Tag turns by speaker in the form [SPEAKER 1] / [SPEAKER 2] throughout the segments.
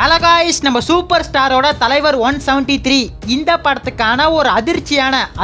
[SPEAKER 1] Hello guys, நம்ம super ஸ்டாரோட தலைவர் 173 இந்த படத்துக்கான ஒரு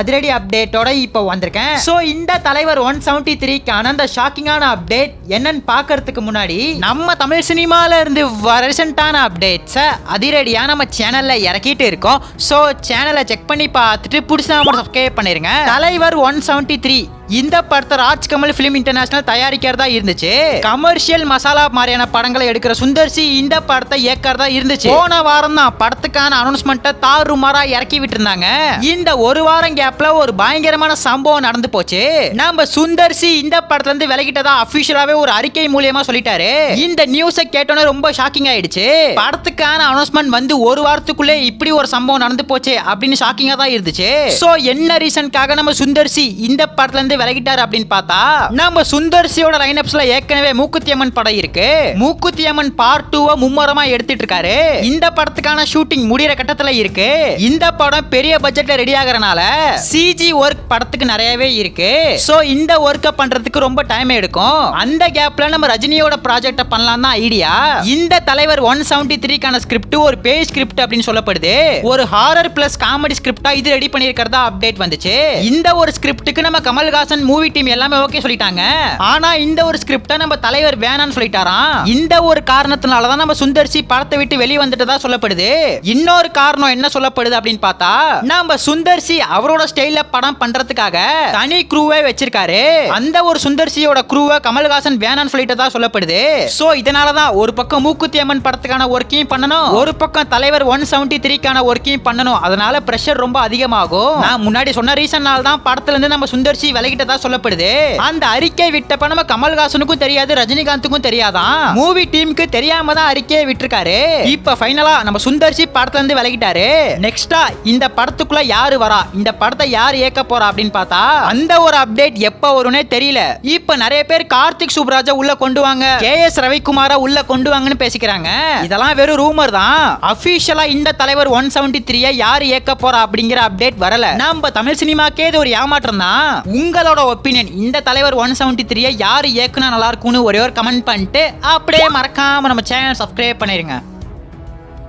[SPEAKER 1] அதிரடி அப்டேட்டோட இப்போ வந்திருக்கேன். சோ இந்த தலைவர் 173க்கான அந்த ஷாக்கிங்கான அப்டேட் என்னன்னு பார்க்கிறதுக்கு முன்னாடி நம்ம தமிழ் சினிமால இருந்து ரீசெண்டான அப்டேட்ஸை அதிரடியா நம்ம சேனல்ல இறக்கிட்டு இருக்கோம். சோ சேனலை செக் பண்ணி பார்த்துட்டு பிடிச்சா மட்டும் சப்ஸ்கிரைப் பண்ணிருங்க. தலைவர் 173 இந்த படத்தை ராஜ்கமல் பிலிம் இன்டர்நேஷனல் தயாரிக்கிறதா இருந்துச்சு. கமர்ஷியல் மசாலா மாதிரியான படங்களை எடுக்கிற சுந்தர் சி இந்த படத்தை இயக்கிறதா இருந்துச்சு. போன வாரம் தான் படத்துக்கான அனௌன்ஸ்மெண்ட்டை தாறுமாறா இறக்கி விட்டு இருந்தாங்க. இந்த ஒரு வாரம் கேப்ல ஒரு பயங்கரமான சம்பவம் நடந்து போச்சு. நம்ம சுந்தர் சி இந்த படத்துல இருந்து விலகிட்டதா அபிஷியலாவே ஒரு அறிக்கை மூலியமா சொல்லிட்டாரு. இந்த நியூஸை கேட்டோன்னே ரொம்ப ஷாக்கிங் ஆயிடுச்சு. படத்துக்கான அனௌன்ஸ்மெண்ட் வந்து ஒரு வாரத்துக்குள்ளே இப்படி ஒரு சம்பவம் நடந்து போச்சு அப்படின்னு ஷாக்கிங்கா தான் இருந்துச்சு. சோ என்ன ரீசன்காக நம்ம சுந்தர் சி இந்த படத்துல இருந்து விலகிட்டார் அப்படின்னு பார்த்தா, நம்ம சுந்தர் சியோட லைனப்ஸ்ல ஏற்கனவே மூக்குத்தி அம்மன் படம் இருக்கு. மூக்குத்தி அம்மன் பார்ட் 2 மும்மரமா எடுத்துட்டு இருக்காரு. இந்த படத்துக்கான ஷூட்டிங் முடிகிற கட்டத்துல இருக்கு. இந்த படம் பெரிய பட்ஜெட்ல ரெடி ஆகறனால சிஜி ஒர்க் படத்துக்கு நிறையவே இருக்கு. சோ இந்த ஒர்க்க பண்றதுக்கு ரொம்ப டைம் எடுக்கும். அந்த கேப்ல நம்ம ரஜினியோட ப்ராஜெக்ட பண்ணலாம் தான் ஐடியா. இந்த தலைவர் 173க்கான ஸ்கிரிப்ட் ஒரு பேய் ஸ்கிரிப்ட் அப்படின்னு சொல்லப்படுது. ஒரு ஹாரர் பிளஸ் காமெடி ஸ்கிரிப்டா இது ரெடி பண்ணிருக்கிறதா அப்டேட் வந்துச்சு. இந்த ஒரு ஸ்கிரிப்டுக்கு நம்ம கமல்ஹாசன் மூவி டீம் எல்லாமே ஓகே சொல்லிட்டாங்க. ஆனா இந்த ஒரு ஸ்கிரிப்ட நம்ம தலைவர் வேணான்னு சொல்லிட்டாராம். இந்த ஒரு காரணத்தினால தான் நம்ம சுந்தர் சி படத்தை விட்டு வெளிய வந்துட்டதா சொல்லப்படுது. இன்னொரு காரணம் என்ன சொல்லப்படுது அப்படின்னு பார்த்தா, நம்ம சுந்தர் சி அவரோட ஸ்டைல்ல படம் பண்றதுக்காக தனி க்ரூவே வச்சிருக்காரு. அந்த ஒரு சுந்தர் சியோட க்ரூவை கமல்ஹாசன் வேணான்னு சொல்லிட்டதா சொல்லப்படுது. சோ இதனால தான் ஒரு பக்கம் மூக்குத்தி அம்மன் படத்துக்கான ஒர்க்கையும் பண்ணணும், ஒரு பக்கம் தலைவர் 173க்கான ஒர்க்கையும் பண்ணணும். அதனால பிரஷர் ரொம்ப அதிகமாகும். நான் முன்னாடி சொன்ன ரீசன்னால தான் படத்துல இருந்து நம்ம சுந்தர் சி விலகிட்டதா சொல்லப்படுது. அந்த அறிக்கை விட்டப்ப நம்ம கமல்ஹாசனுக்கும் தெரியாது, ரஜினிகாந்துக்கும் தெரியாதான். மூவி டீமுக்கு தெரியாம தான் அறிக்கையை விட்டுருக்காரு. இப்ப ஃபைனலா நம்ம சுந்தர் சி படத்துல இருந்து விலகிட்டாரு. நெக்ஸ்டா இந்த படத்துக்குள்ள யாரு வரா, இந்த படத்தை யார் இயக்க போறா அப்படின்னு பார்த்தா, அந்த ஒரு அப்டேட் எப்ப வரும்னே தெரியல. இப்ப நிறைய பேர் கார்த்திக் சுப்ராஜா உள்ள கொண்டு வாங்க, கேஎஸ் ரவிக்குமார உள்ள கொண்டு வாங்கன்னு பேசிக்கிறாங்க. இதெல்லாம் வெறும் ரூமர் தான். அபிஷியலா இந்த தலைவர் 173 யார் இயக்க போறா அப்படிங்கிற அப்டேட் வரல. நம்ம தமிழ் சினிமாக்கே இது ஒரு ஏமாற்றம் தான். உங்களோட ஒப்பீனியன், இந்த தலைவர் 173 யார் இயக்குனா நல்லா இருக்கும்னு ஒரே ஒரு கமெண்ட் பண்ணிட்டு அப்படியே மறக்காம நம்ம சேனல் சப்ஸ்கிரைப் பண்ணிருங்க.